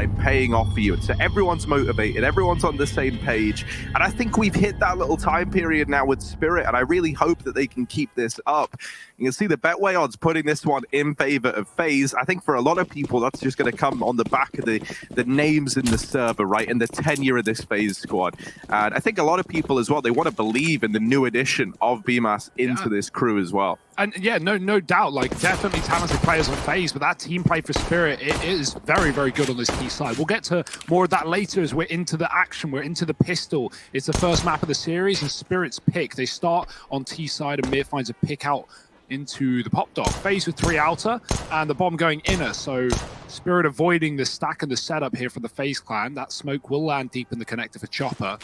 time paying off for you. So everyone's motivated, everyone's on the same page. And I think we've hit that little time period now with Spirit, and I really hope that they can keep this up. You can see the Betway odds putting this one in favor of FaZe. I think for a lot of people, that's just going to come on the back of the names in the server, right, and the tenure of this FaZe squad. And I think a lot of people as well, they want to believe in the new addition of BMAS into this crew as well. And yeah, no doubt, like definitely talented players on FaZe, but that team play for Spirit, it is very, very good on this T side. We'll get to more of that later as we're into the action, we're into the pistol. It's the first map of the series and Spirit's pick. They start on T side and Mir finds a pick out into the pop dog. FaZe with 3 outer and the bomb going inner. So Spirit avoiding the stack and the setup here for the FaZe clan. That smoke will land deep in the connector for Chopper.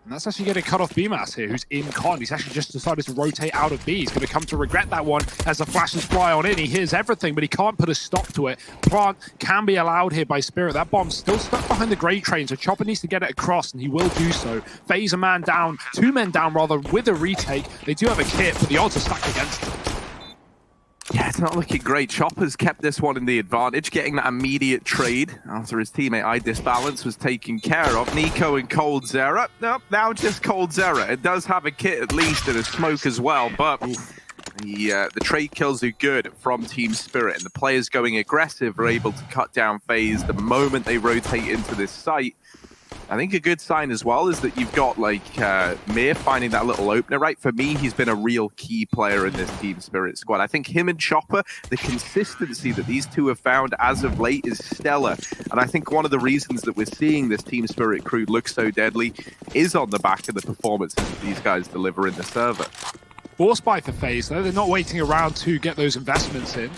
And that's actually going to cut off BMAS here, who's in con. He's actually just decided to rotate out of B. He's going to come to regret that one as the flashes fly on in. He hears everything, but he can't put a stop to it. Plant can be allowed here by Spirit. That bomb's still stuck behind the grade train, so Chopper needs to get it across, and he will do so. FaZe a man down, 2 men down rather, with a retake. They do have a kit, but the odds are stacked against them. Yeah, it's not looking great. Chopper's kept this one in the advantage, getting that immediate trade after his teammate IDisbalance was taken care of. Nico and coldzera. Nope, now just coldzera. It does have a kit at least and a smoke as well, but the trade kills are good from Team Spirit, and the players going aggressive are able to cut down FaZe the moment they rotate into this site. I think a good sign as well is that you've got like Mir finding that little opener, right? For me, he's been a real key player in this Team Spirit squad. I think him and Chopper, the consistency that these two have found as of late is stellar. And I think one of the reasons that we're seeing this Team Spirit crew look so deadly is on the back of the performances that these guys deliver in the server. Force buy for FaZe, though. They're not waiting around to get those investments in.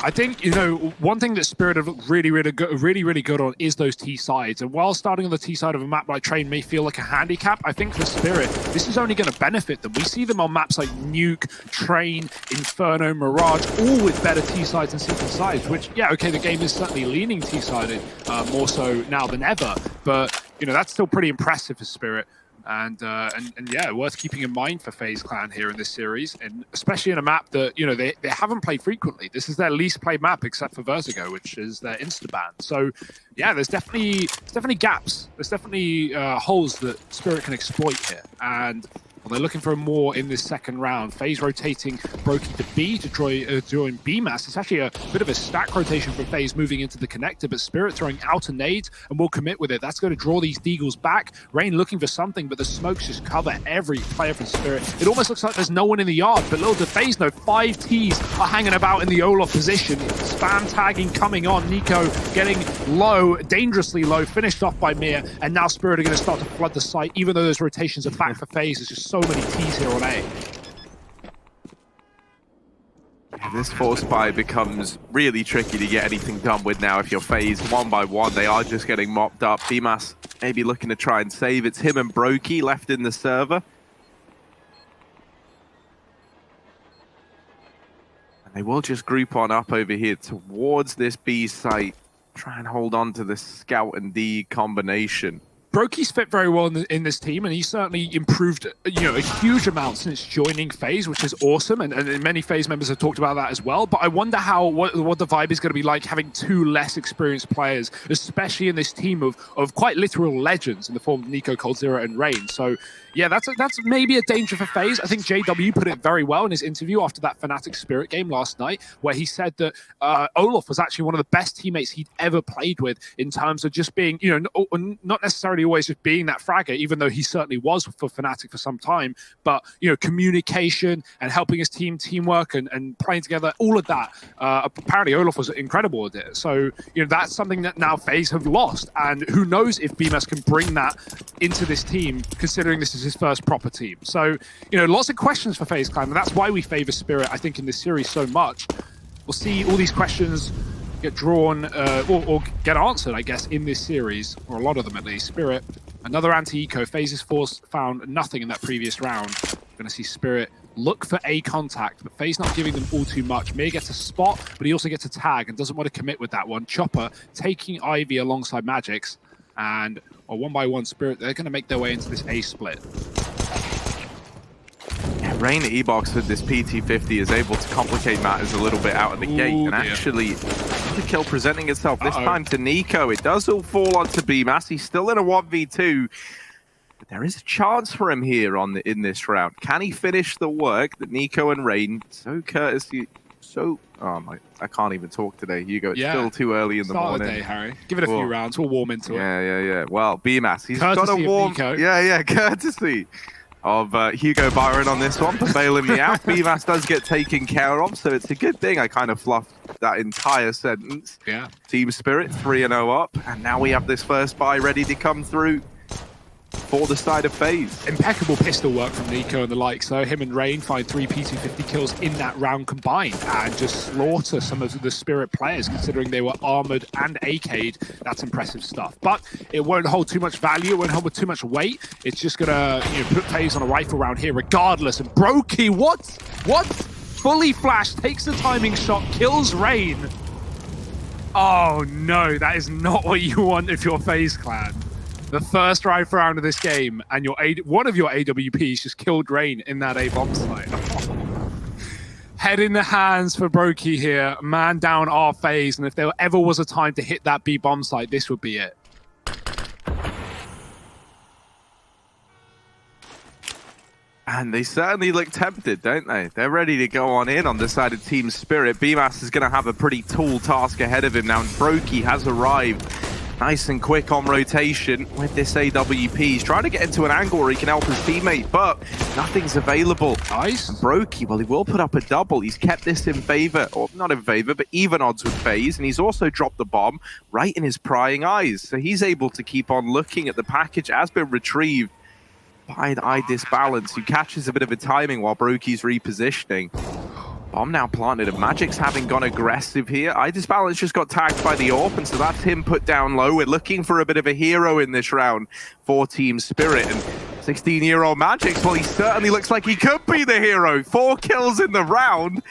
I think, you know, one thing that Spirit have looked really good on is those T sides. And while starting on the T side of a map like Train may feel like a handicap, I think for Spirit, this is only going to benefit them. We see them on maps like Nuke, Train, Inferno, Mirage, all with better T sides and secret sides, which, yeah, okay, the game is certainly leaning T-sided more so now than ever. But, you know, that's still pretty impressive for Spirit. And yeah, worth keeping in mind for FaZe Clan here in this series, and especially in a map that, you know, they haven't played frequently. This is their least played map except for Vertigo, which is their Instaban. So yeah, there's definitely gaps. There's definitely holes that Spirit can exploit here. And well, they're looking for more in this second round. FaZe rotating Brokey to B to join BMAS. It's actually a bit of a stack rotation for FaZe moving into the connector, but Spirit throwing out a nade and will commit with it. That's going to draw these Deagles back. Rain looking for something, but the smokes just cover every player from Spirit. It almost looks like there's no one in the yard, but little did FaZe know 5 Ts are hanging about in the Olaf position. Spam tagging coming on. Nico getting low, dangerously low, finished off by Mir, and now Spirit are going to start to flood the site, even though those rotations are back for FaZe. It's just so many T's here on A. Yeah, this force buy becomes really tricky to get anything done with now if you're FaZe. One by one, they are just getting mopped up. BMAS maybe looking to try and save. It's him and Brokey left in the server. And they will just group on up over here towards this B site. Try and hold on to the Scout and D combination. Brokey's fit very well in this team, and he's certainly improved, you know, a huge amount since joining FaZe, which is awesome, and many FaZe members have talked about that as well. But I wonder what the vibe is going to be like having 2 less experienced players, especially in this team of quite literal legends in the form of Nico, coldzera, and Rain. So yeah, that's maybe a danger for FaZe. I think JW put it very well in his interview after that Fnatic Spirit game last night, where he said that Olaf was actually one of the best teammates he'd ever played with in terms of just being, you know, not necessarily always just being that fragger, even though he certainly was for Fnatic for some time, but, you know, communication and helping his teamwork and playing together, all of that. Apparently Olaf was incredible at it. So, you know, that's something that now FaZe have lost, and who knows if BMAS can bring that into this team, considering this is his first proper team. So, you know, lots of questions for FaZe Clan, and that's why we favor Spirit, I think, in this series so much. We'll see all these questions get drawn or get answered, I guess, in this series, or a lot of them at least. Spirit, another anti-eco. FaZe's force found nothing in that previous round. We're going to see Spirit look for a contact, but FaZe not giving them all too much. Mir gets a spot, but he also gets a tag and doesn't want to commit with that one. Chopper taking Ivy alongside Magix, and one by one, Spirit, they're going to make their way into this A split. Rain E-Box with this PT50 is able to complicate matters a little bit out of the gate, and actually the kill presenting itself this time to Nico. It does all fall onto B-Mass. He's still in a 1v2, but there is a chance for him here in this round. Can he finish the work that Nico and Rain I can't even talk today, Hugo. It's still too early in the morning. Start the day, Harry. Give it a few rounds. We'll warm into it. Yeah. Well, B-Mass, he's courtesy got a warm... Courtesy of Hugo Byron on this one for bailing me out. B-Mass does get taken care of, so it's a good thing I kind of fluffed that entire sentence. Yeah. Team Spirit 3-0 up, and now we have this first buy ready to come through for the side of FaZe. Impeccable pistol work from Nico and the likes, though. Him and Rain find 3 P250 kills in that round combined and just slaughter some of the Spirit players, considering they were armored and AK'd. That's impressive stuff. But it won't hold too much value, it won't hold with too much weight. It's just gonna put FaZe on a rifle round here regardless. And Brokey, what? Fully flashed, takes the timing shot, kills Rain. Oh no, that is not what you want if you're FaZe clan. The first rifle round of this game, and one of your AWPs just killed Rain in that A-bomb site. Head in the hands for Brokey here. Man down our FaZe, and if there ever was a time to hit that B-bomb site, this would be it. And they certainly look tempted, don't they? They're ready to go on in on the side of Team Spirit. B-Mass is going to have a pretty tall task ahead of him now, and Brokey has arrived nice and quick on rotation with this AWP. He's trying to get into an angle where he can help his teammate, but nothing's available. Nice. And Brokey, well, he will put up a double. He's kept this in favor, or not in favor, but even odds with FaZe, and he's also dropped the bomb right in his prying eyes. So he's able to keep on looking at the package. It has been retrieved by the eye disbalance, who catches a bit of a timing while Brokey's repositioning. Bomb now planted, and Magic's having gone aggressive here. Eye disbalance just got tagged by the AWP, and so that's him put down low. We're looking for a bit of a hero in this round for Team Spirit, and 16-year-old Magic's, well, he certainly looks like he could be the hero. 4 kills in the round,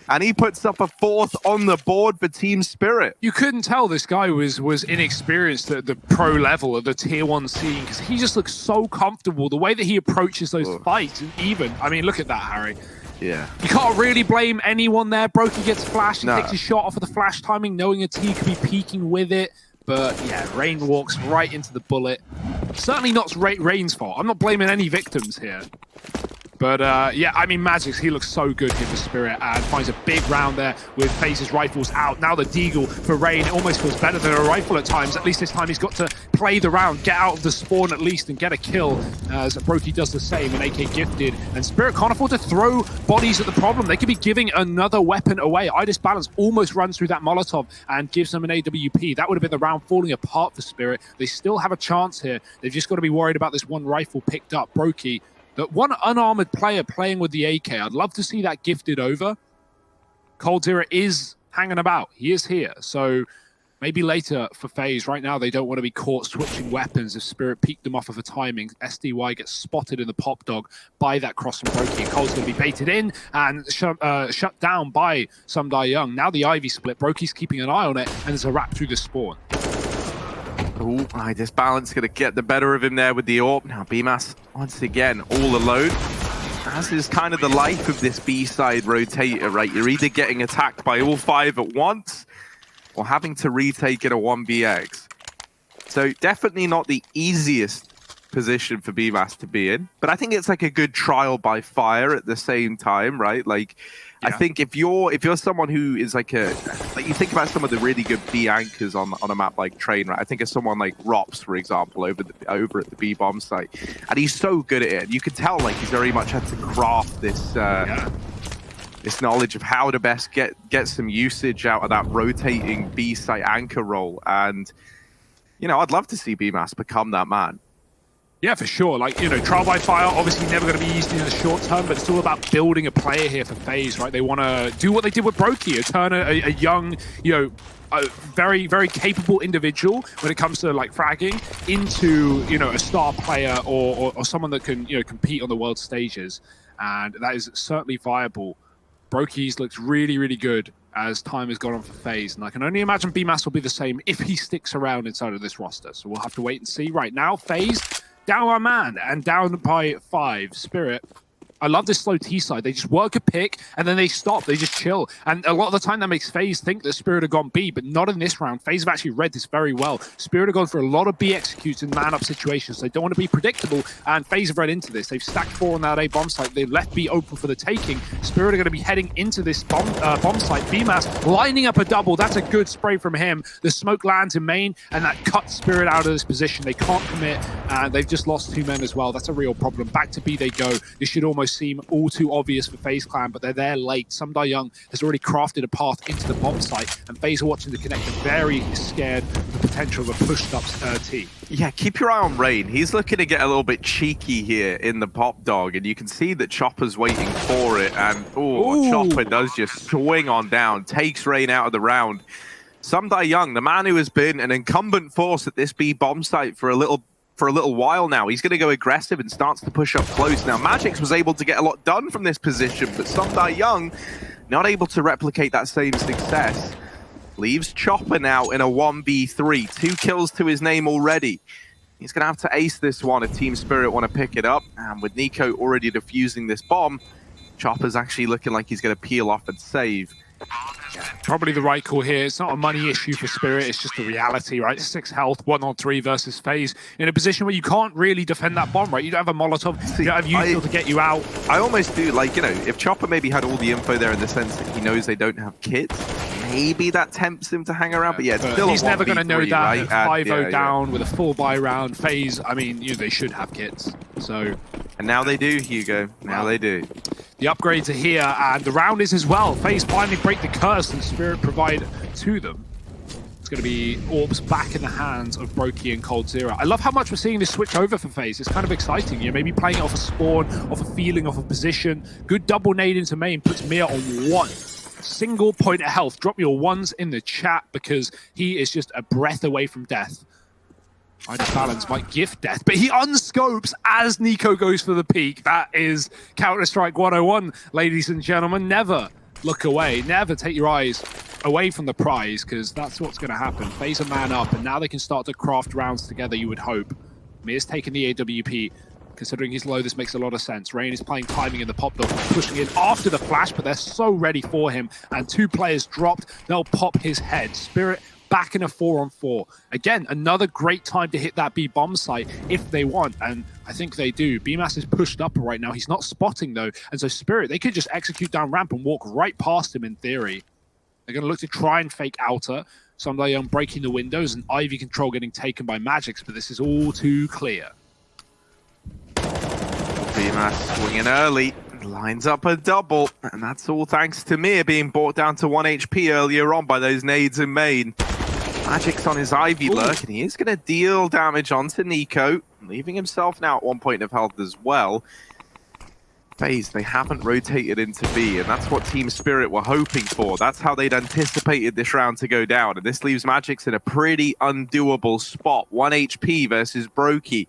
and he puts up a 4th on the board for Team Spirit. You couldn't tell this guy was inexperienced at the pro level, at the tier 1 scene, because he just looks so comfortable. The way that he approaches those fights, and even, I mean, look at that, Harry. Yeah. You can't really blame anyone there. Brokey gets flashed, he takes his shot off of the flash timing, knowing a T could be peeking with it. But yeah, Rain walks right into the bullet. Certainly not Rain's fault. I'm not blaming any victims here. But yeah, I mean, Magix, he looks so good here for Spirit and finds a big round there with FaZe's rifles out. Now the Deagle for Rain, it almost feels better than a rifle at times. At least this time he's got to play the round, get out of the spawn at least and get a kill, as Brokey does the same, and AK gifted. And Spirit can't afford to throw bodies at the problem. They could be giving another weapon away. Idis Balance almost runs through that Molotov and gives them an AWP. That would have been the round falling apart for Spirit. They still have a chance here. They've just got to be worried about this one rifle picked up. Brokey, that one unarmored player playing with the AK. I'd love to see that gifted over. coldzera is hanging about. He is here. So maybe later for FaZe. Right now, they don't want to be caught switching weapons. If Spirit peeked them off of a timing, SDY gets spotted in the pop dog by that cross from Brokey. And Cole's going to be baited in and shut down by Sumdai Young. Now the Ivy split. Brokey's keeping an eye on it, and there's a wrap through the spawn. Oh, this balance going to get the better of him there with the AWP. Now B-Mass, once again, all alone. As is kind of the life of this B-side rotator, right? You're either getting attacked by all 5 at once or having to retake in a 1BX. So definitely not the easiest position for B-Mass to be in. But I think it's like a good trial by fire at the same time, right? Like, yeah. I think if you're someone who is like you think about some of the really good B anchors on a map like Train, right? I think of someone like Rops, for example, over at the B bomb site, and he's so good at it. And you can tell like he's very much had to craft this this knowledge of how to best get some usage out of that rotating B site anchor role. And you know, I'd love to see B-Mass become that man. Yeah, for sure. Like, you know, trial by fire, obviously never going to be easy in the short term, but it's all about building a player here for FaZe, right? They want to do what they did with Brokey, turn a young, you know, a very, very capable individual when it comes to like fragging into, you know, a star player or someone that can, you know, compete on the world stages. And that is certainly viable. Brokey's looks really, really good as time has gone on for FaZe, and I can only imagine B-Mass will be the same if he sticks around inside of this roster. So we'll have to wait and see. Right now, FaZe down by man and down by 5. Spirit I love this slow T side. They just work a pick and then they stop. They just chill. And a lot of the time that makes FaZe think that Spirit have gone B, but not in this round. FaZe have actually read this very well. Spirit have gone for a lot of B executes in man-up situations. They don't want to be predictable, and FaZe have read into this. They've stacked 4 on that A bomb site. They've left B open for the taking. Spirit are going to be heading into this bomb site. BMAS lining up a double. That's a good spray from him. The smoke lands in main, and that cuts Spirit out of this position. They can't commit, and they've just lost 2 men as well. That's a real problem. Back to B they go. This should almost seem all too obvious for FaZe Clan, but they're there late. Young has already crafted a path into the bomb site, and FaZe are watching the connector, very scared of the potential of a pushed up T. Yeah, keep your eye on Rain. He's looking to get a little bit cheeky here in the pop dog, and you can see that Chopper's waiting for it, and Chopper does just swing on down, takes Rain out of the round. Young, the man who has been an incumbent force at this B bomb site for a little while now. He's going to go aggressive and starts to push up close. Now, Magix was able to get a lot done from this position, but Young not able to replicate that same success. Leaves Chopper now in a 1v3. 2 kills to his name already. He's going to have to ace this one if Team Spirit want to pick it up. And with Nico already defusing this bomb, Chopper's actually looking like he's going to peel off and save. Probably the right call here. It's not a money issue for Spirit, it's just the reality, right? 6 health, 1-on-3 versus FaZe, in a position where you can't really defend that bomb, right? You don't have a Molotov, you don't have Util to get you out. I almost do, like, you know, if Chopper maybe had all the info there in the sense that he knows they don't have kits, maybe that tempts him to hang around, but yeah, it's still he's never going to know that, right? 5-0 down with a full buy round. FaZe, I mean, you know, they should have kits, so... And now they do, Hugo. Now they do. The upgrades are here, and the round is as well. FaZe finally break the curse and Spirit provide to them. It's going to be orbs back in the hands of Brokey and coldzera. I love how much we're seeing this switch over for FaZe. It's kind of exciting. You know, maybe playing it off a spawn, off a feeling, off a position. Good double nade into main puts Mia on 1 single point of health. Drop your 1s in the chat because he is just a breath away from death. Balance might gift death, but he unscopes as Nico goes for the peak. That is Counter-Strike 101, ladies and gentlemen. Never look away. Never take your eyes away from the prize, because that's what's going to happen. FaZe a man up, and now they can start to craft rounds together, you would hope. Mir's taking the AWP. Considering he's low, this makes a lot of sense. Rain is playing timing in the pop dog, pushing in after the flash, but they're so ready for him. And 2 players dropped. They'll pop his head. Spirit back in a 4-on-4. Again, another great time to hit that B bomb site if they want, and I think they do. BMAS is pushed up right now. He's not spotting though, and so Spirit, they could just execute down ramp and walk right past him in theory. They're going to look to try and fake outer. Young breaking the windows and Ivy control getting taken by Magix, but this is all too clear. BMAS swinging early, lines up a double, and that's all thanks to Mir being brought down to 1 HP earlier on by those nades in main. Magic's on his Ivy lurk, and he is going to deal damage onto Nico, leaving himself now at 1 point of health as well. FaZe, they haven't rotated into B, and that's what Team Spirit were hoping for. That's how they'd anticipated this round to go down, and this leaves Magix in a pretty undoable spot. 1 HP versus Brokey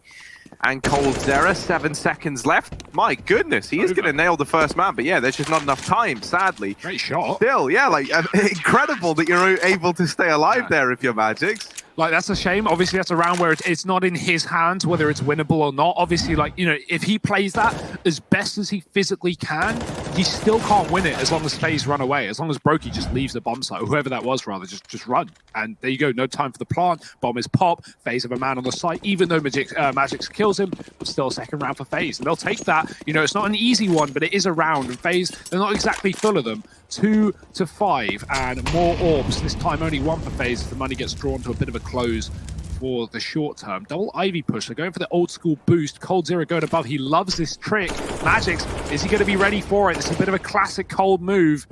and coldzera, 7 seconds left. My goodness, he is going to nail the first man, but yeah, there's just not enough time, sadly. Great shot. Still, yeah, like, incredible that you're able to stay alive there if you're Magix. Like, that's a shame. Obviously, that's a round where it's not in his hands whether it's winnable or not. Obviously, like, you know, if he plays that as best as he physically can, he still can't win it as long as FaZe run away. As long as Brokey just leaves the bomb site, or whoever that was, rather, just run. And there you go. No time for the plant. Bomb is pop. FaZe have a man on the site. Even though Magix kills him, it's still a second round for FaZe. And they'll take that. You know, it's not an easy one, but it is a round. And FaZe, they're not exactly full of them. 2-5 and more orbs. This time only 1 for FaZe as the money gets drawn to a bit of a close for the short term. Double Ivy push. They're going for the old school boost. coldzera going above. He loves this trick. Magix, is he going to be ready for it? This is a bit of a classic cold move.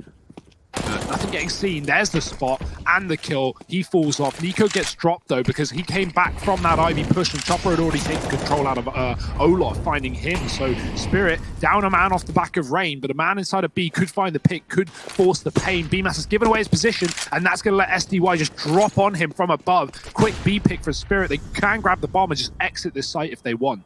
Nothing getting seen. There's the spot and the kill. He falls off. Nico gets dropped though because he came back from that Ivy push and Chopper had already taken control out of Olaf, finding him. So Spirit down a man off the back of Rain, but a man inside of B could find the pick, could force the pain. BMAS has given away his position, and that's going to let SDY just drop on him from above. Quick B pick for Spirit. They can grab the bomb and just exit this site if they want.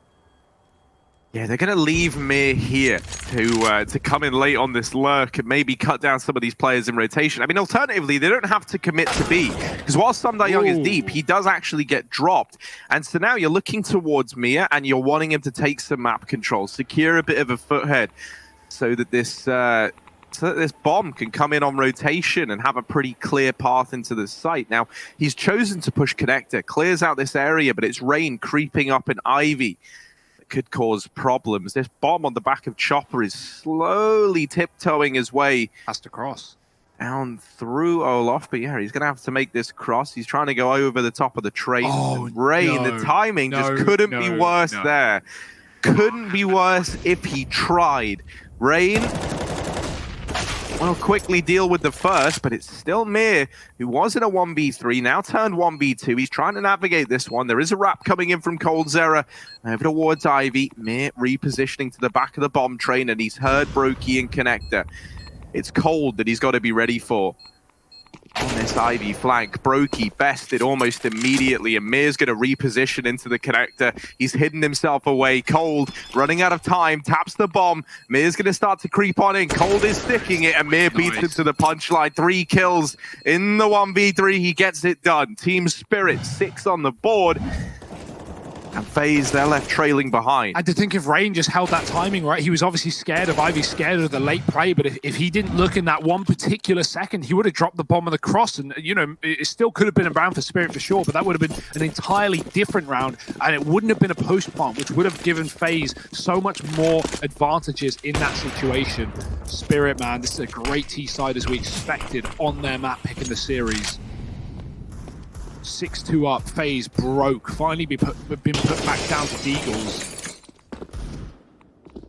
Yeah, they're going to leave Mir here to come in late on this lurk and maybe cut down some of these players in rotation. I mean, alternatively, they don't have to commit to B, because while Young is deep, he does actually get dropped. And so now you're looking towards Mir and you're wanting him to take some map control, secure a bit of a foothead so that this bomb can come in on rotation and have a pretty clear path into the site. Now, he's chosen to push connector, clears out this area, but it's Rain creeping up in Ivy. Could cause problems. This bomb on the back of Chopper is slowly tiptoeing his way. Has to cross. Down through Olaf, but yeah, he's going to have to make this cross. He's trying to go over the top of the train. Oh, Rain, the timing just couldn't be worse there. Couldn't be worse if he tried. Rain will quickly deal with the first, but it's still Mir, who was in a 1v3, now turned 1v2. He's trying to navigate this one. There is a wrap coming in from coldzera over towards Ivy. Mir repositioning to the back of the bomb train, and he's heard Brokey and Connector. It's Cold that he's got to be ready for. On this Ivy flank, Brokey bested almost immediately, and Mir's going to reposition into the connector. He's hidden himself away. Cold, running out of time, taps the bomb. Mir's going to start to creep on in. Cold is sticking it, and Mir beats him to the punchline. 3 kills in the 1v3. He gets it done. Team Spirit, 6 on the board. And FaZe, they're left trailing behind. And to think if Rain just held that timing right, he was obviously scared of Ivy, scared of the late play, but if he didn't look in that one particular second, he would have dropped the bomb on the cross, and, you know, it still could have been a round for Spirit for sure, but that would have been an entirely different round, and it wouldn't have been a post plant, which would have given FaZe so much more advantages in that situation. Spirit, man, this is a great T-side as we expected on their map pick in the series. 6-2 up, FaZe broke, finally been put back down to Deagles.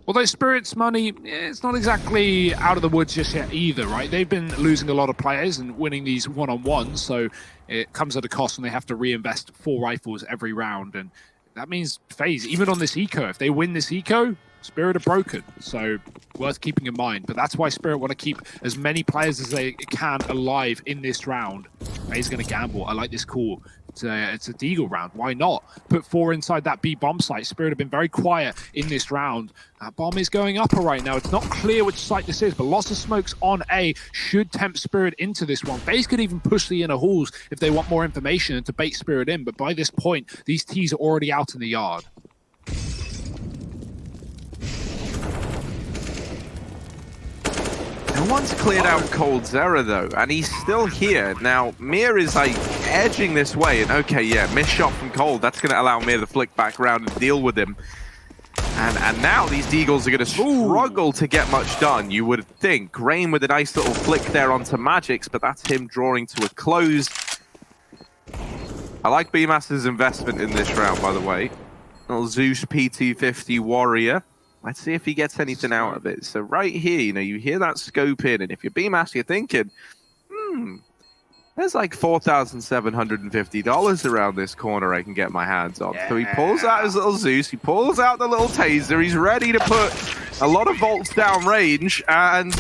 Although Spirit's money, it's not exactly out of the woods just yet either, right? They've been losing a lot of players and winning these one-on-ones, so it comes at a cost when they have to reinvest 4 rifles every round, and that means FaZe, even on this eco, if they win this eco, Spirit are broken, so worth keeping in mind. But that's why Spirit want to keep as many players as they can alive in this round. FaZe going to gamble. I like this call. It's a Deagle round. Why not? Put 4 inside that B bomb site. Spirit have been very quiet in this round. That bomb is going up right now. It's not clear which site this is, but lots of smokes on A should tempt Spirit into this one. FaZe could even push the inner halls if they want more information and to bait Spirit in, but by this point, these T's are already out in the yard. No one's cleared out coldzera though, and he's still here. Now, Mir is like edging this way, and okay, yeah, missed shot from Cold. That's going to allow Mir to flick back around and deal with him. And now these Deagles are going to struggle to get much done, you would think. Rain with a nice little flick there onto Magix, but that's him drawing to a close. I like B-Master's investment in this round, by the way. Little Zeus P250 Warrior. Let's see if he gets anything out of it. So right here, you know, you hear that scope in, and if you're B-Master, you're thinking, there's like $4,750 around this corner I can get my hands on. Yeah. So he pulls out his little Zeus, he pulls out the little taser, he's ready to put a lot of volts down range, and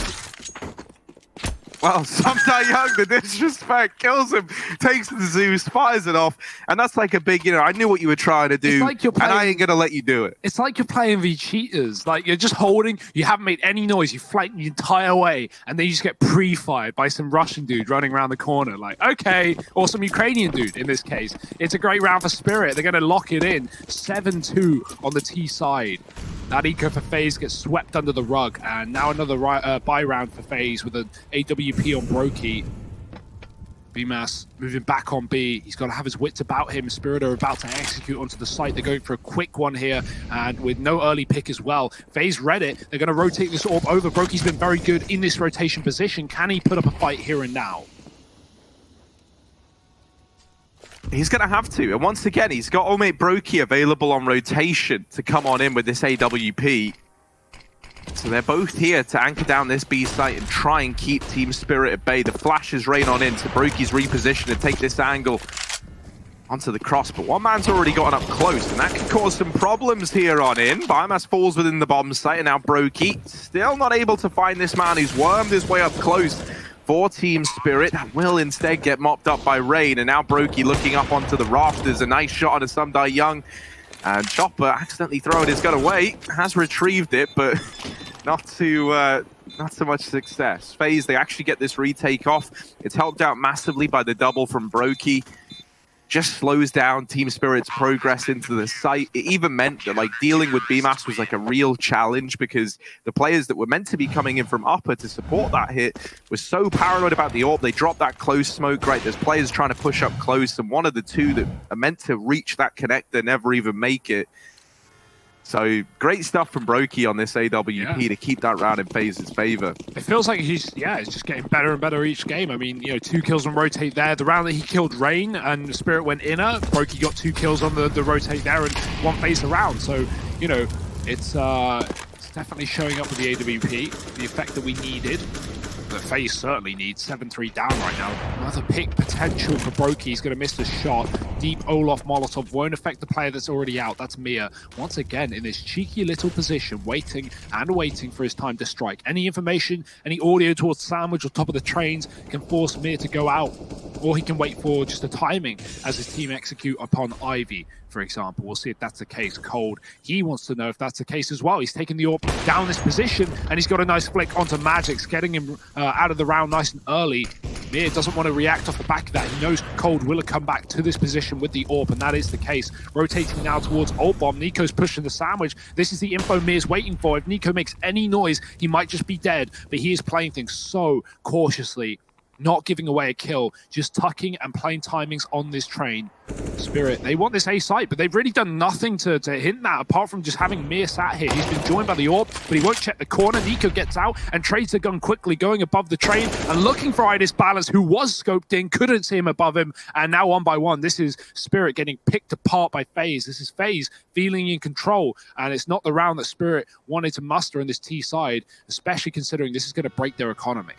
well, Young, the disrespect, kills him, takes the Zeus, fires it off, and that's like a big, you know, I knew what you were trying to do, like and I ain't gonna let you do it. It's like you're playing the cheaters. Like, you're just holding, you haven't made any noise, you flank the entire way, and then you just get pre-fired by some Russian dude running around the corner. Like, okay, or some Ukrainian dude in this case. It's a great round for Spirit. They're gonna lock it in. 7-2 on the T side. That eco for FaZe gets swept under the rug, and now another buy round for FaZe with an AWP on Brokey. B-Mass moving back on B. He's got to have his wits about him. Spirit are about to execute onto the site. They're going for a quick one here, and with no early pick as well. FaZe read it. They're going to rotate this orb over. Brokey's been very good in this rotation position. Can he put up a fight here and now? He's going to have to. And once again, he's got old mate Brokey available on rotation to come on in with this AWP. So they're both here to anchor down this B site and try and keep Team Spirit at bay. The flashes rain on in, so Brokey's reposition to take this angle onto the cross. But one man's already gotten up close, and that could cause some problems here on in. Biomass falls within the bomb site, and now Brokey still not able to find this man who's wormed his way up close for Team Spirit. That will instead get mopped up by Rain, and now Brokey looking up onto the rafters. A nice shot on a Young. And Chopper accidentally throwing his gun away, has retrieved it, but not so much success. FaZe, they actually get this retake off. It's helped out massively by the double from Brokey. Just slows down Team Spirit's progress into the site. It even meant that like dealing with BMAS was like a real challenge because the players that were meant to be coming in from upper to support that hit were so paranoid about the AWP. They dropped that close smoke, right? There's players trying to push up close, and one of the two that are meant to reach that connector never even make it. So great stuff from Brokey on this AWP to keep that round in FaZe's favor. It feels like he's just getting better and better each game. I mean, 2 kills on rotate there. The round that he killed Rain and Spirit went inner, Brokey got 2 kills on the rotate there and 1 FaZe around. So, it's definitely showing up with the AWP, the effect that we needed. The FaZe certainly needs 7-3 down right now. Another pick potential for Brokey. He's going to miss the shot. Deep Olaf Molotov won't affect the player that's already out. That's Mia. Once again, in this cheeky little position, waiting for his time to strike. Any information, any audio towards Sandwich or top of the trains can force Mia to go out. Or he can wait for just the timing as his team execute upon Ivy, for example. We'll see if that's the case. Cold, he wants to know if that's the case as well. He's taking the AWP down this position, and he's got a nice flick onto Magix, getting him out of the round nice and early. Mir doesn't want to react off the back of that. He knows Cold will come back to this position with the AWP, and that is the case. Rotating now towards Ult Bomb. Nico's pushing the sandwich. This is the info Mir's waiting for. If Nico makes any noise, he might just be dead, but he is playing things so cautiously. Not giving away a kill, just tucking and playing timings on this train. Spirit, they want this A site, but they've really done nothing to hint that, apart from just having Mir sat here. He's been joined by the AWP, but he won't check the corner. Nico gets out and trades the gun quickly, going above the train and looking for Idis Balance, who was scoped in, couldn't see him above him, and now 1 by 1. This is Spirit getting picked apart by FaZe. This is FaZe feeling in control, and it's not the round that Spirit wanted to muster in this T side, especially considering this is going to break their economy.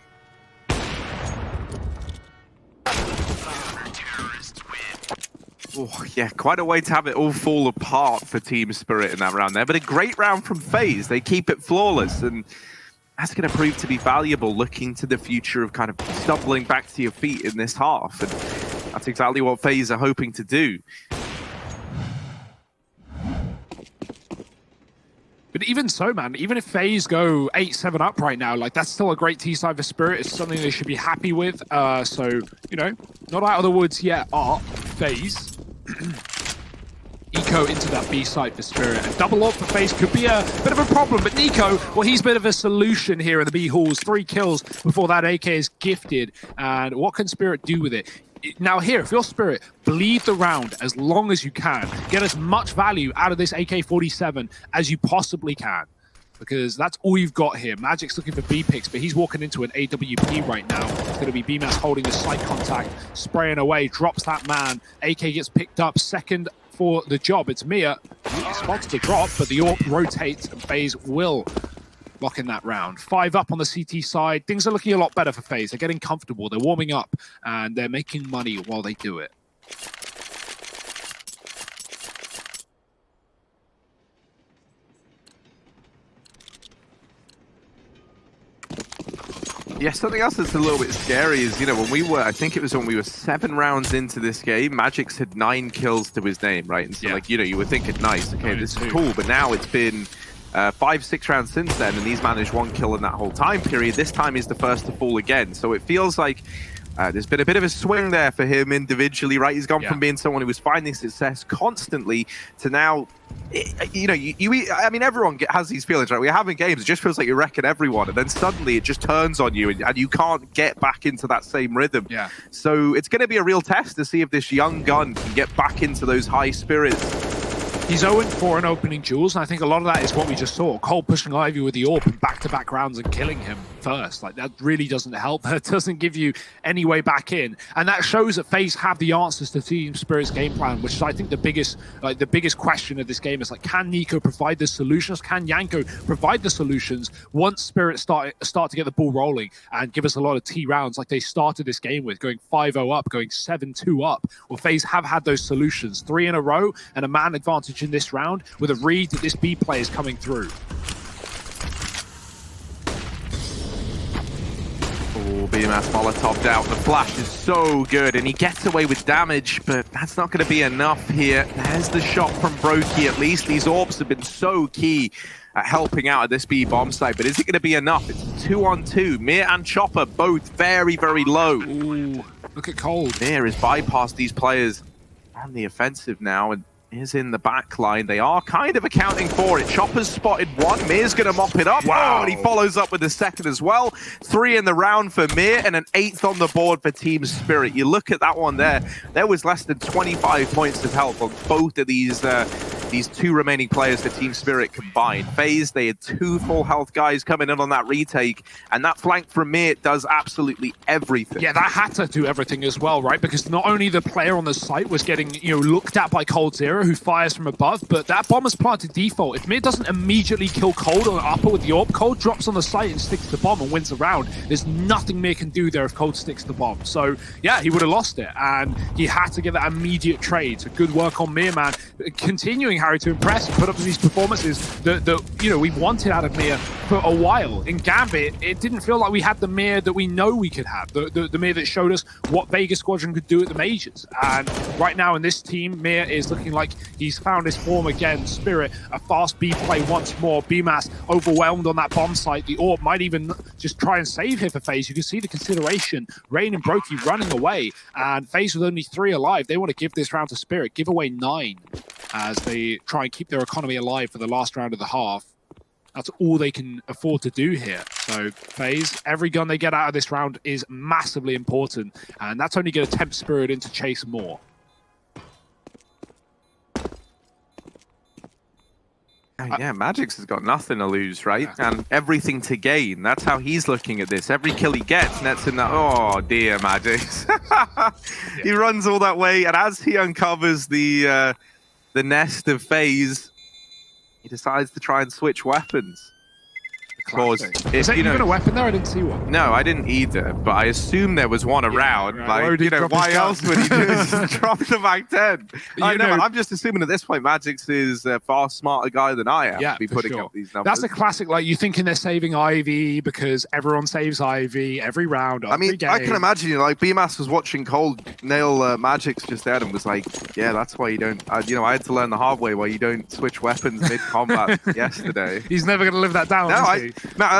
Oh, yeah, quite a way to have it all fall apart for Team Spirit in that round there. But a great round from FaZe. They keep it flawless, and that's going to prove to be valuable looking to the future of kind of stumbling back to your feet in this half. And that's exactly what FaZe are hoping to do. But even so, man, even if FaZe go 8-7 up right now, like that's still a great T-side for Spirit. It's something they should be happy with. So, not out of the woods yet are FaZe. Eco into that B site for Spirit. And double AWP for FaZe could be a bit of a problem, but Nico, well, he's a bit of a solution here in the B halls. 3 kills before that AK is gifted. And what can Spirit do with it? Now here, if you're Spirit, bleed the round as long as you can. Get as much value out of this AK-47 as you possibly can. Because that's all you've got here. Magic's looking for B picks, but he's walking into an AWP right now. It's going to be BMAS holding the side contact, spraying away, drops that man. AK gets picked up, second for the job. It's Mia. He spots the drop, but the AWP rotates, and FaZe will lock in that round. 5 up on the CT side. Things are looking a lot better for FaZe. They're getting comfortable. They're warming up, and they're making money while they do it. Yeah, something else that's a little bit scary is, when we were, I think it was when we were 7 rounds into this game, Magix had 9 kills to his name, right? And so, you were thinking, nice, okay, this is cool, but now it's been 5-6 rounds since then, and he's managed 1 kill in that whole time period. This time is the first to fall again, so it feels like there's been a bit of a swing there for him individually, right? He's gone from being someone who was finding success constantly to now, I mean, everyone has these feelings, right? We're having games, it just feels like you're wrecking everyone, and then suddenly it just turns on you, and you can't get back into that same rhythm. Yeah. So it's going to be a real test to see if this young gun can get back into those high spirits. He's 0-4 in opening duels, and I think a lot of that is what we just saw. Cole pushing Ivy with the AWP and back-to-back rounds and killing him first. Like, that really doesn't help. That doesn't give you any way back in. And that shows that FaZe have the answers to Team Spirit's game plan, which is, I think, the biggest question of this game is, can Nico provide the solutions? Can Yanko provide the solutions once Spirit start to get the ball rolling and give us a lot of T rounds like they started this game with, going 5-0 up, going 7-2 up? Well, FaZe have had those solutions. 3 in a row and a man advantage in this round with a read that this B play is coming through. Oh, BMS Molotov down. The flash is so good, and he gets away with damage, but that's not going to be enough here. There's the shot from Brokey, at least. These orbs have been so key at helping out at this B bomb site, but is it going to be enough? It's 2-on-2. Mir and Chopper both very, very low. Ooh, look at Cold. Mir has bypassed these players on the offensive now, and is in the back line. They are kind of accounting for it. Chopper's spotted one. Mir's going to mop it up. Wow. And he follows up with the second as well. 3 in the round for Mir and an 8th on the board for Team Spirit. You look at that one there. There was less than 25 points of health on both of these 2 remaining players for Team Spirit combined. FaZe, they had 2 full health guys coming in on that retake, and that flank from Mir does absolutely everything. Yeah, that had to do everything as well, right? Because not only the player on the site was getting, looked at by Cold Zero, who fires from above, but that bomb is planted default. If Mir doesn't immediately kill Cold on the upper with the orb, Cold drops on the site and sticks the bomb and wins the round. There's nothing Mir can do there if Cold sticks the bomb. So yeah, he would have lost it, and he had to get that immediate trade. So good work on Mir, man. Continuing, Harry, to impress and put up these performances that we wanted out of Mir for a while. In Gambit, it didn't feel like we had the Mir that we know we could have, the Mir that showed us what Vegas Squadron could do at the majors. And right now in this team, Mir is looking like he's found his form again. Spirit, a fast B play once more. BMAS overwhelmed on that bomb site. The Orb might even just try and save here for FaZe. You can see the consideration. Rain and Brokey running away, and FaZe with only 3 alive. They want to give this round to Spirit, give away 9 as they try and keep their economy alive for the last round of the half. That's all they can afford to do here. So FaZe, every gun they get out of this round is massively important, and that's only going to tempt Spirit into chase more. Yeah, Magix has got nothing to lose, right? Yeah. And everything to gain. That's how he's looking at this. Every kill he gets, nets in that. Oh dear, Magix. He runs all that way, and as he uncovers the nest of FaZe, he decides to try and switch weapons. Is that even a weapon there? I didn't see one. No, I didn't either, but I assume there was one around. Right. Like, why else would he just drop the Mag 10? I'm just assuming at this point Magix is a far smarter guy than I am to be putting up these numbers. That's a classic, like, you thinking they're saving Ivy because everyone saves Ivy every round. Every game. I can imagine, like, BMAS was watching Cold nail Magix just there and was like, yeah, that's why you don't, I had to learn the hard way why you don't switch weapons mid-combat yesterday. He's never going to live that down,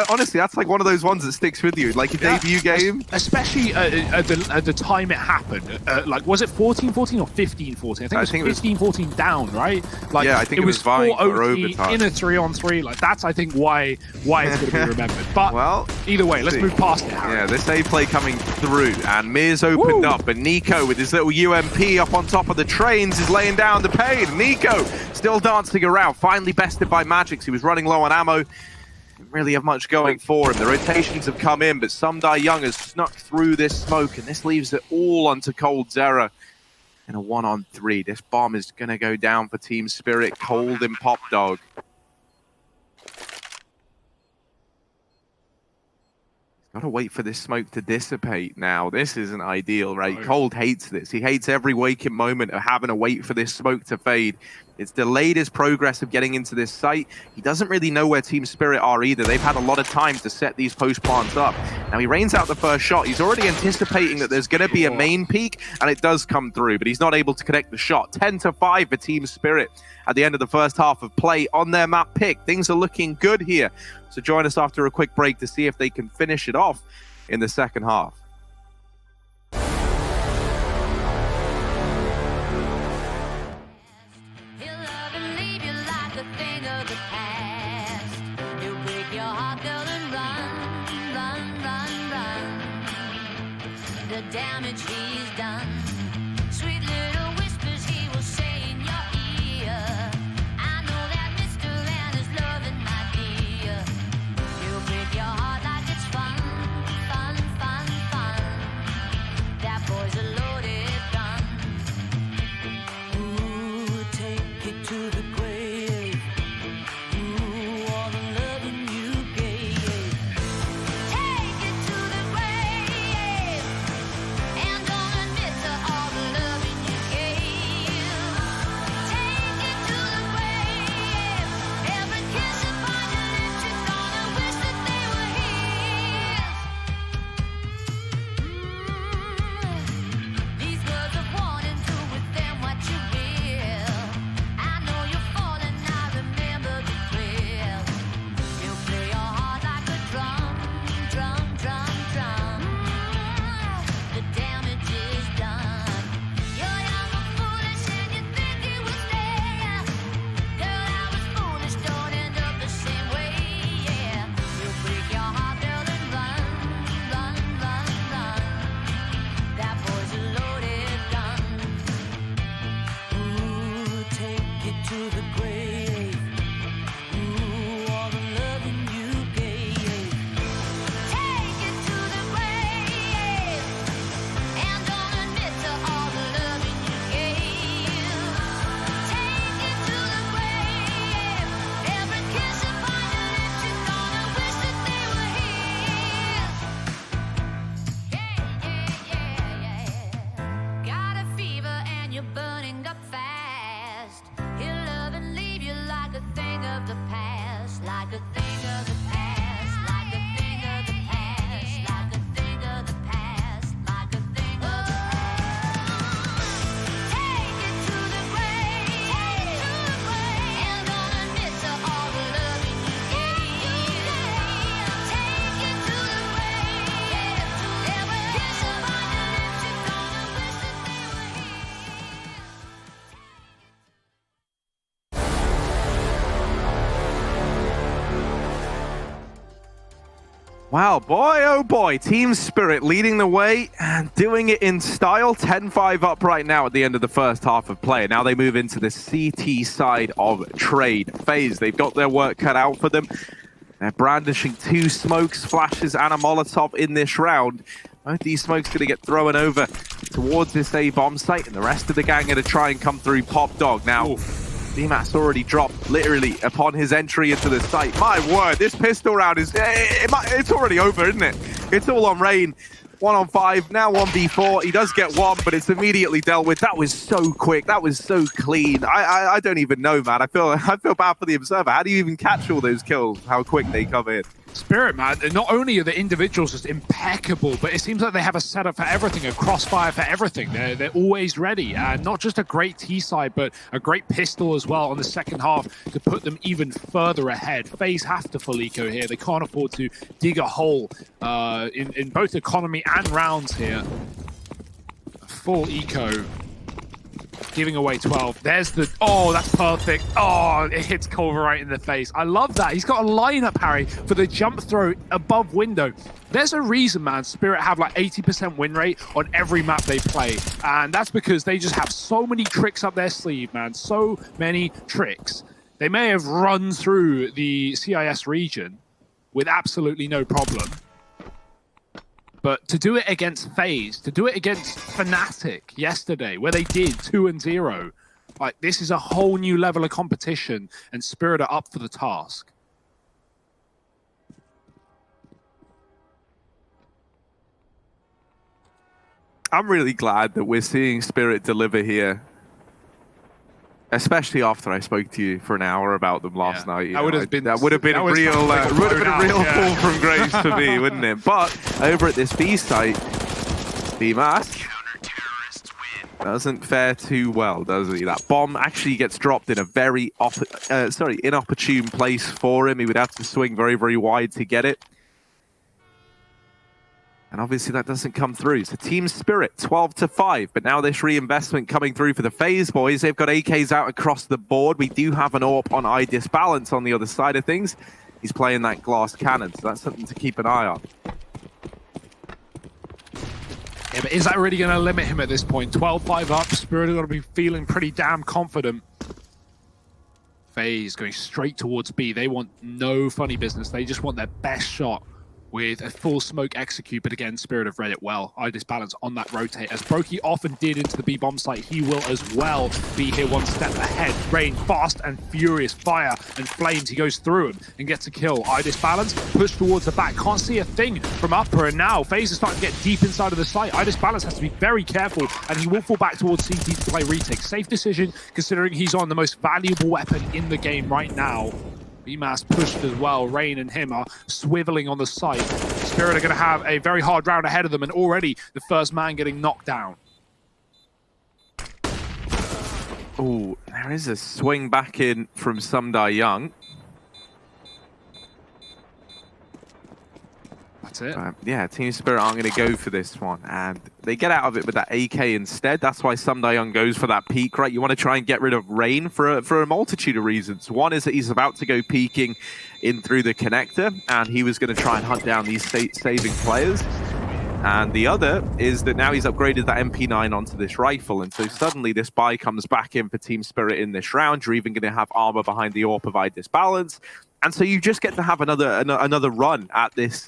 honestly, that's like one of those ones that sticks with you, like a debut game. Especially at the time it happened. Like, was it 14-14 or 15-14? I think it was 15-14 down, right? Like, yeah, I think it was 4 OT in a 3-on-3. Like, that's, I think, why it's going to be remembered. But well, either way, let's move past it, Harry. Yeah, this A play coming through, and Mir's opened up, and Nico with his little UMP up on top of the trains is laying down the pain. Nico still dancing around, finally bested by Magix. He was running low on ammo. Didn't really have much going for him. The rotations have come in, but Some Die Young has snuck through this smoke, and this leaves it all onto Cold Zera in a 1-on-3. This bomb is going to go down for Team Spirit. Cold and Pop Dog. Got to wait for this smoke to dissipate now. This isn't ideal, right? Cold hates this. He hates every waking moment of having to wait for this smoke to fade. It's delayed his progress of getting into this site. He doesn't really know where Team Spirit are either. They've had a lot of time to set these post plants up. Now he rains out the first shot. He's already anticipating that there's going to be a main peak, and it does come through, but he's not able to connect the shot. 10-5 for Team Spirit at the end of the first half of play on their map pick. Things are looking good here. So join us after a quick break to see if they can finish it off in the second half. The damage he's done. Sweet little whispers he will say in your ear. I know that Mr. Man is loving my dear. He'll break your heart like it's fun, fun, fun, fun. That boy's a loaded gun. Ooh, take it to the grave. Ooh, all the loving you gave. Take it to the grave. And don't admit to to the grave. Ooh, all the loving you gave. Take it to the grave. And don't admit to all the loving you gave. Take it to the grave. Every kiss upon your lips, you're gonna wish that they were his. Yeah. Got a fever and you're burning up fast. He'll love and leave you like a thing of the past. Like a thing of the past. Like a thing of the past. Like a thing of the past. Like a thing of the past. Take it to the grave. Take it to the grave. And don't admit to all the loving you gave. Take it to the grave. Every kiss upon your lips, you're gonna wish that they were his. Wow, boy, oh boy, Team Spirit leading the way and doing it in style. 10-5 up right now at the end of the first half of play. Now they move into the CT side of trade. FaZe, they've got their work cut out for them. They're brandishing 2 smokes, flashes, and a Molotov in this round. Both these smokes going to get thrown over towards this A bomb site, and the rest of the gang going to try and come through Pop Dog. Now, DMA's already dropped literally upon his entry into the site. My word, this pistol round is, it's already over, isn't it? It's all on Rain. 1 on 5, now 1v4. He does get one, but it's immediately dealt with. That was so quick. That was so clean. I don't even know, man. I feel bad for the observer. How do you even catch all those kills? How quick they come in? Spirit, man, not only are the individuals just impeccable, but it seems like they have a setup for everything, a crossfire for everything. They're always ready, and not just a great T-side, but a great pistol as well on the second half to put them even further ahead. FaZe have to full eco here. They can't afford to dig a hole in both economy and rounds here. Full eco. Giving away 12. There's the... Oh, that's perfect. Oh, it hits Culver right in the face. I love that. He's got a lineup, Harry, for the jump throw above window. There's a reason, man, Spirit have like 80% win rate on every map they play. And that's because they just have so many tricks up their sleeve, man. So many tricks. They may have run through the CIS region with absolutely no problem. But to do it against FaZe, to do it against Fnatic yesterday, where they did 2-0, like, this is a whole new level of competition, and Spirit are up for the task. I'm really glad that we're seeing Spirit deliver here. Especially after I spoke to you for an hour about them last night. That would have been a real fall from grace for me, wouldn't it? But over at this B site, DMAC doesn't fare too well, does he? That bomb actually gets dropped in a very inopportune place for him. He would have to swing very, very wide to get it. And obviously that doesn't come through. So Team Spirit, 12-5. But now this reinvestment coming through for the FaZe boys. They've got AKs out across the board. We do have an AWP on I Disbalance on the other side of things. He's playing that glass cannon, so that's something to keep an eye on. Yeah, but is that really going to limit him at this point? 12-5 up. Spirit are going to be feeling pretty damn confident. FaZe going straight towards B. They want no funny business. They just want their best shot with a full smoke execute, but again, Spirit have read it well. I Disbalance on that rotate. As Brokey often did into the B bomb site, he will as well be here one step ahead. Rain, fast and furious, fire and flames. He goes through him and gets a kill. I Disbalance, push towards the back. Can't see a thing from upper, and now FaZe is starting to get deep inside of the site. I Disbalance has to be very careful, and he will fall back towards CT to play retake. Safe decision, considering he's on the most valuable weapon in the game right now. BMAS pushed as well. Rain and him are swiveling on the site. Spirit are going to have a very hard round ahead of them, and already the first man getting knocked down. Oh, there is a swing back in from Sumdai Young. That's it. Yeah, Team Spirit aren't going to go for this one, and they get out of it with that AK instead. That's why Sumdai Young goes for that peek, right? You want to try and get rid of Rain for a multitude of reasons. One is that he's about to go peeking in through the connector, and he was going to try and hunt down these saving players. And the other is that now he's upgraded that MP9 onto this rifle, and so suddenly this buy comes back in for Team Spirit in this round. You're even going to have armor behind the AWP of I Disbalance, and so you just get to have another run at this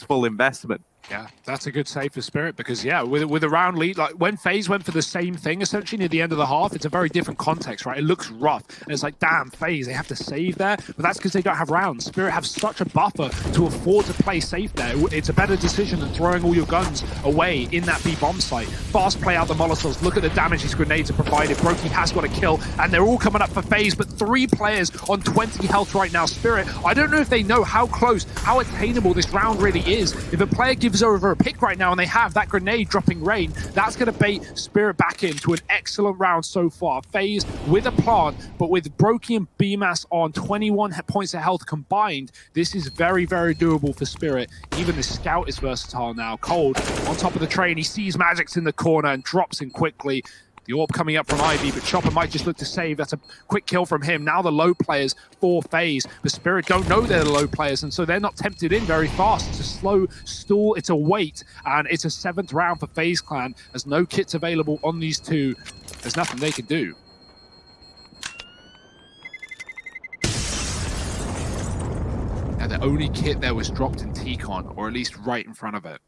full investment. Yeah, that's a good save for Spirit because, yeah, with a round lead, like when FaZe went for the same thing essentially near the end of the half, it's a very different context, right? It looks rough. And it's like, damn, FaZe, they have to save there. But that's because they don't have rounds. Spirit have such a buffer to afford to play safe there. It's a better decision than throwing all your guns away in that B bomb site. Fast play out the Molotovs. Look at the damage these grenades have provided. Brokey has got a kill, and they're all coming up for FaZe, but 3 players on 20 health right now. Spirit, I don't know if they know how close, how attainable this round really is. If a player gives over a pick right now and they have that grenade dropping rain, that's going to bait Spirit back into an excellent round so far. FaZe with a plant, but with Brokey and BMAS on 21 points of health combined, this is very, very doable for Spirit. Even the scout is versatile now. Cold on top of the train. He sees Magic's in the corner and drops in quickly. The AWP coming up from Ivy, but Chopper might just look to save. That's a quick kill from him. Now the low players for FaZe. The Spirit don't know they're the low players, and so they're not tempted in very fast. It's a slow stall, it's a wait, and it's a 7th round for FaZe Clan. There's no kits available on these two. There's nothing they can do. Now the only kit there was dropped in T-Con, or at least right in front of it.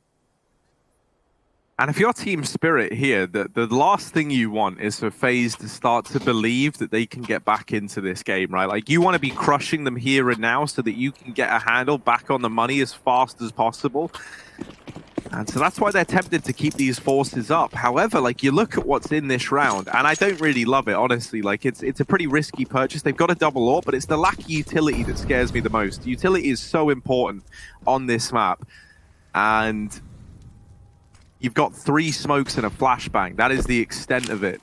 And if you're Team Spirit here, the last thing you want is for FaZe to start to believe that they can get back into this game, right? Like, you want to be crushing them here and now so that you can get a handle back on the money as fast as possible. And so that's why they're tempted to keep these forces up. However, like, you look at what's in this round, and I don't really love it, honestly. Like, it's a pretty risky purchase. They've got a double AWP, but it's the lack of utility that scares me the most. Utility is so important on this map. And you've got 3 smokes and a flashbang. That is the extent of it.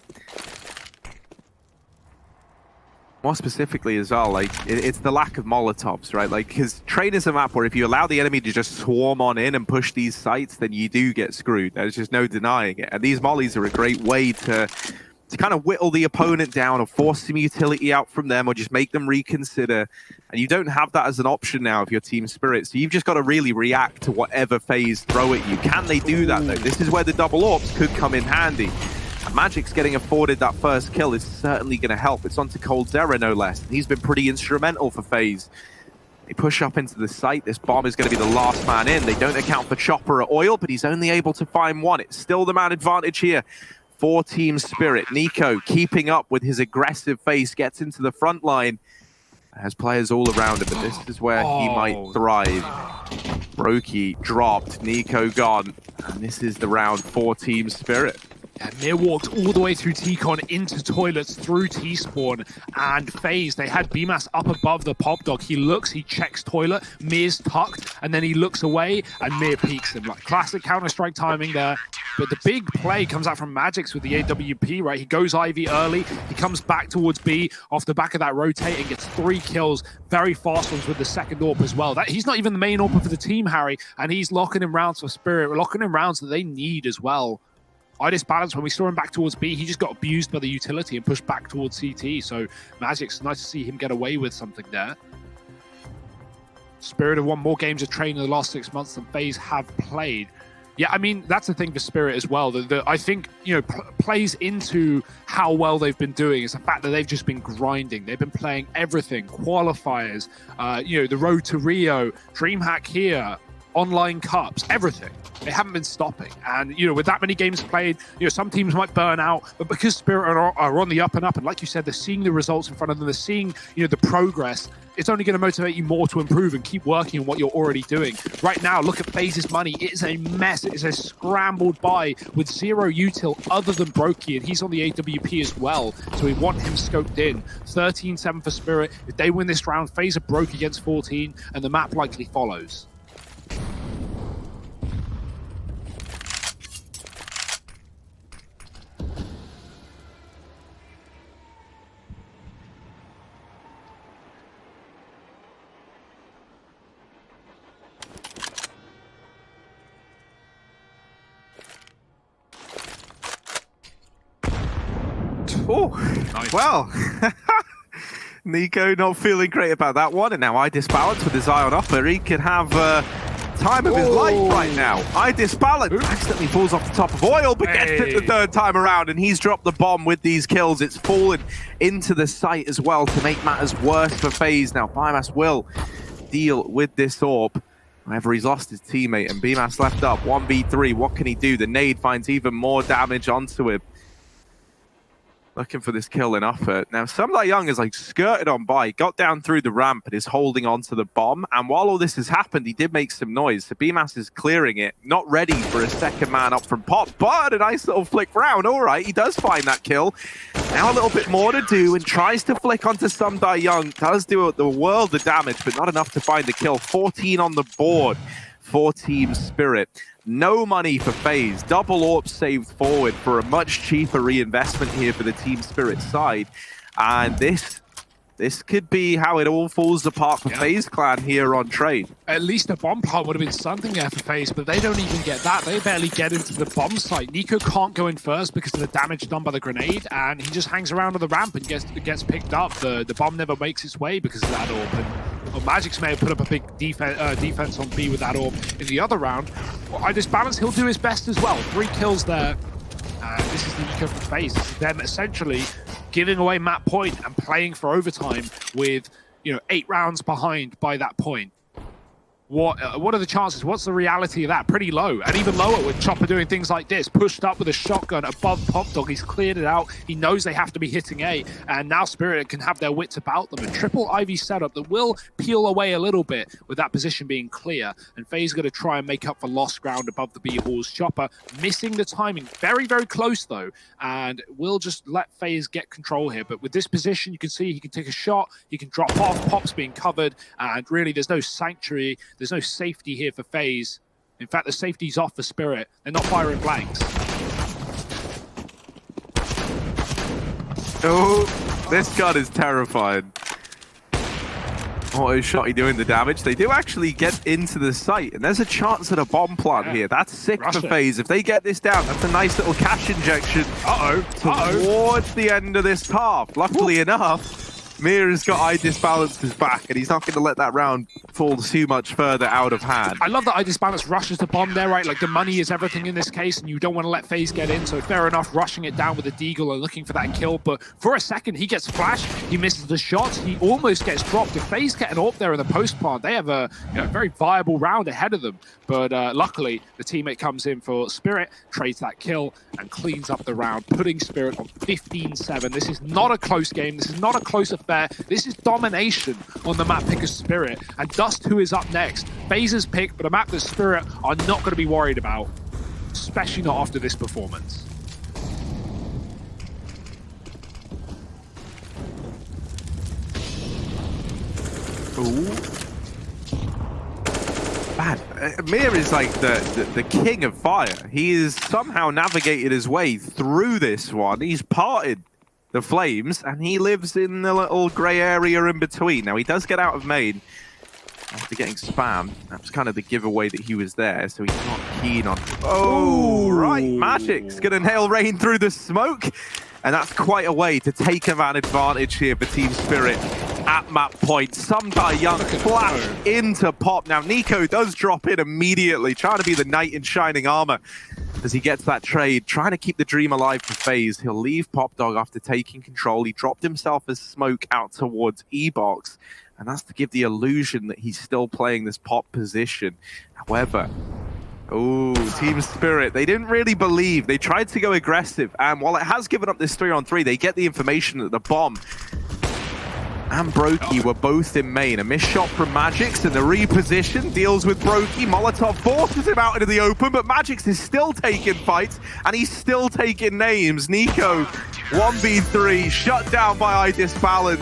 More specifically as well, like, it's the lack of Molotovs, right? Like, because Train is a map where if you allow the enemy to just swarm on in and push these sites, then you do get screwed. There's just no denying it. And these mollies are a great way to kind of whittle the opponent down or force some utility out from them or just make them reconsider. And you don't have that as an option now if you're Team Spirit. So you've just got to really react to whatever FaZe throw at you. Can they do that, though? This is where the double AWPs could come in handy. And Magic's getting afforded that first kill is certainly going to help. It's onto coldzera, no less. He's been pretty instrumental for FaZe. They push up into the site. This bomb is going to be the last man in. They don't account for Chopper or Oil, but he's only able to find one. It's still the man advantage here for Team Spirit. Nico keeping up with his aggressive face, gets into the front line. Has players all around him, but this is where he might thrive. Brokey dropped, Nico gone, and this is the round for Team Spirit. And Mir walked all the way through T-Con into toilets through T-Spawn, and FaZe, they had BMAS up above the pop dog. He looks, he checks toilet, Mir's tucked, and then he looks away, and Mir peeks him. Like classic Counter-Strike timing there. But the big play comes out from Magic's with the AWP, right? He goes Ivy early, he comes back towards B off the back of that rotate and gets 3 kills, very fast ones with the second AWP as well. He's not even the main AWP for the team, Harry, and he's locking in rounds for Spirit, locking in rounds that they need as well. I Disbalance, when we saw him back towards B, he just got abused by the utility and pushed back towards CT. So Magic's nice to see him get away with something there. Spirit have won more games of Train in the last 6 months than FaZe have played. Yeah, I mean, that's the thing for Spirit as well. That I think, you know, plays into how well they've been doing is the fact that they've just been grinding. They've been playing everything, qualifiers, you know, the road to Rio, DreamHack here, online cups, everything. They haven't been stopping. And, you know, with that many games played, you know, some teams might burn out, but because Spirit are on the up and up, and like you said, they're seeing the results in front of them, they're seeing, you know, the progress, it's only going to motivate you more to improve and keep working on what you're already doing. Right now, look at FaZe's money. It is a mess. It is a scrambled buy with 0 util other than Brokey, and he's on the AWP as well, so we want him scoped in. 13-7 for Spirit. If they win this round, FaZe are broke against 14, and the map likely follows. Oh, Nice. Well, Nico not feeling great about that one, and now I Disbalance with his eye on upper. He could have time of his life right now. I disbalance. Accidentally falls off the top of oil, but gets it the third time around, and he's dropped the bomb with these kills. It's fallen into the site as well to make matters worse for FaZe. Now, Bymas will deal with this AWP. However, he's lost his teammate, and BMAS left up 1v3. What can he do? The nade finds even more damage onto him. Looking for this kill in effort. Now, Samdai Young is like skirted on by, got down through the ramp and is holding onto the bomb. And while all this has happened, he did make some noise. So BMAS is clearing it, not ready for a second man up from Pop, but a nice little flick round. All right, he does find that kill. Now a little bit more to do and tries to flick onto Samdai Young. Does do the world of damage, but not enough to find the kill. 14 on the board for Team Spirit. No money for FaZe. Double AWP saved forward for a much cheaper reinvestment here for the Team Spirit side. And this could be how it all falls apart for FaZe Clan here on trade. At least a bomb plant would have been something there for FaZe, but they don't even get that. They barely get into the bomb site. Nico can't go in first because of the damage done by the grenade, and he just hangs around on the ramp and gets picked up. The bomb never makes its way because of that AWP. And Magix may have put up a big defense on B with that AWP in the other round. Well, I disbalance, he'll do his best as well. 3 kills there. This is the Nico from FaZe. This is them essentially giving away map point and playing for overtime with, 8 rounds behind by that point. What are the chances? What's the reality of that? Pretty low. And even lower with Chopper doing things like this. Pushed up with a shotgun above Popdog. He's cleared it out. He knows they have to be hitting A. And now Spirit can have their wits about them. A triple Ivy setup that will peel away a little bit with that position being clear. And FaZe going to try and make up for lost ground above the B halls. Chopper missing the timing. Very, very close though. And we'll just let FaZe get control here. But with this position, you can see he can take a shot. He can drop off. Pop's being covered. And really, there's no sanctuary. There's no safety here for FaZe. In fact, the safety's off for Spirit. They're not firing blanks. Oh, this gun is terrifying. Auto shot, he doing the damage. They do actually get into the site, and there's a chance at a bomb plant here. That's sick for FaZe. If they get this down, that's a nice little cash injection towards the end of this path. Luckily enough, Mira's got I disbalances back, and he's not going to let that round fall too much further out of hand. I love that I disbalance rushes the bomb there, right? Like, the money is everything in this case, and you don't want to let FaZe get in, so fair enough, rushing it down with a deagle and looking for that kill, but for a second, he gets flashed, he misses the shots, he almost gets dropped. If FaZe get an AWP there in the post plant, they have a very viable round ahead of them, but luckily, the teammate comes in for Spirit, trades that kill, and cleans up the round, putting Spirit on 15-7. This is not a close game, this is not a close affair. This is domination on the map pick of Spirit. And Dust, who is up next. FaZe's pick, but a map that Spirit are not going to be worried about. Especially not after this performance. Ooh. Man, Mir is like the king of fire. He has somehow navigated his way through this one. He's parted the flames, and he lives in the little grey area in between. Now, he does get out of main after getting spammed. That's kind of the giveaway that he was there, so he's not keen on... Oh, right. Magic's going to nail Rain through the smoke, and that's quite a way to take an advantage here for Team Spirit at map point. Samdai Young flash into Pop. Now, Nico does drop in immediately, trying to be the knight in shining armor as he gets that trade, trying to keep the dream alive for FaZe. He'll leave Popdog after taking control. He dropped himself as smoke out towards E-Box, and that's to give the illusion that he's still playing this Pop position. However, Team Spirit, they didn't really believe. They tried to go aggressive, and while it has given up this 3-on-3, they get the information that the bomb and Brokey were both in main. A missed shot from Magix, and the reposition deals with Brokey. Molotov forces him out into the open, but Magix is still taking fights, and he's still taking names. Nico, 1v3, shut down by I disbalance.